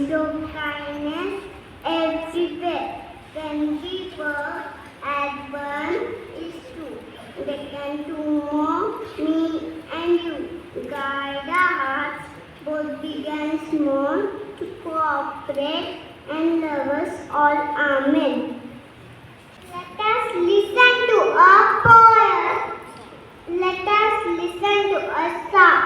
show kindness everywhere. Can we work as one is true. They can do more, me and you. Guide our hearts, both big and small, to cooperate and love us all. Amen. Let us listen to a poem. Let us listen to a song.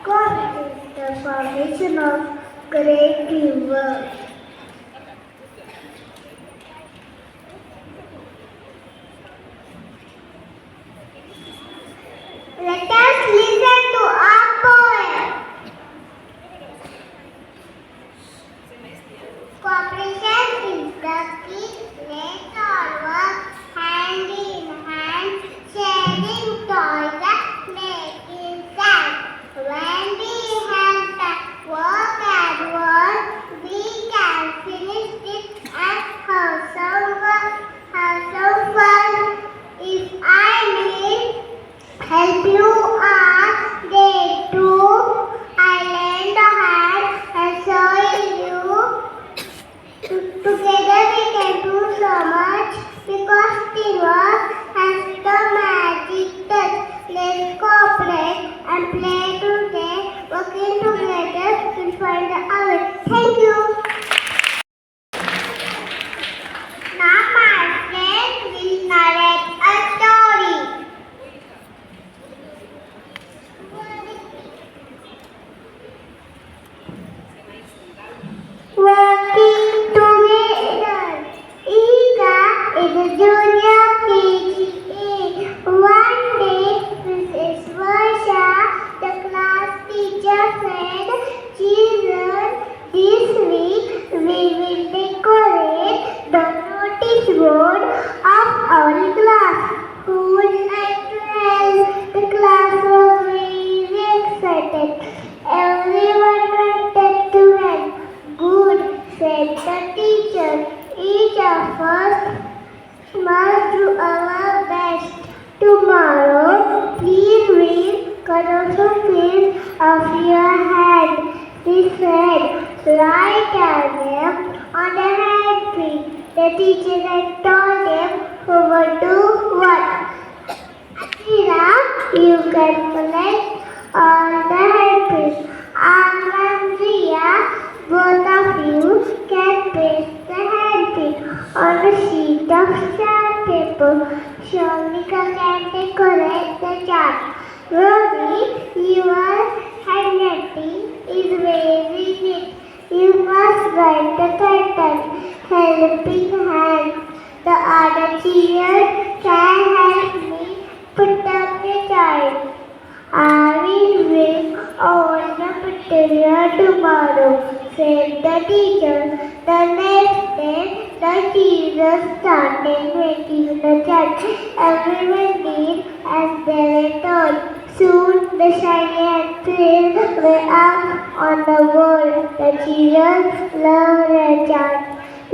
God is the foundation of creative work. Let us listen to our poem. Cooperation is the key. Let's all work hand in hand, sharing toys and making sense. When we help and work as one, we can finish it and have some fun. If I may help you are there too, I lend a hand and show you. Together we can do so much because teamwork has the magic touch. Let's cooperate and play today. Working together we'll find a way. Thank you. Now my friend will narrate a story. Working together. Ika is a JR.KG. One day, Mrs. Varsha, the class teacher, said, "Children, this week we will decorate the notice board of our class. Who would like to help?" The class was very excited. Everyone wanted to help. "Good," said the teacher. "Each of us must do our best. Tomorrow, please read colorful piece of your hand." She said, "Write our name on the handprint." The teacher then told them who would do what. "Akira, you can collect all the handprints. Andrea, both of you can paste the handprint on a sheet of chart paper. Shomika can decorate the chart. Rory, your handwriting is very neat. You must write the title, Helping Hand. The other children can help me put up the chart. I will bring all the material tomorrow," said the teacher. The next day, The teachers started making the chart. Everyone did as they were told. Soon the shiny and trees were up on the wall. The children loved the chart.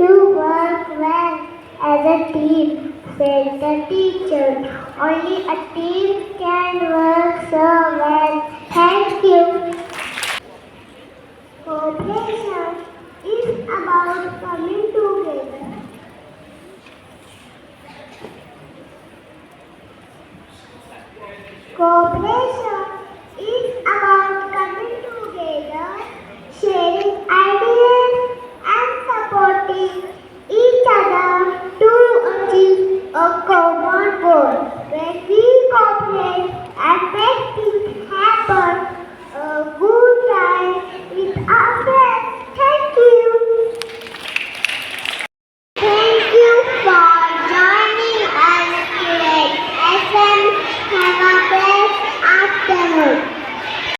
You work well as a team, said the teacher. Only a team can work so well. Thank you. Cooperation is about coming together. Cooperation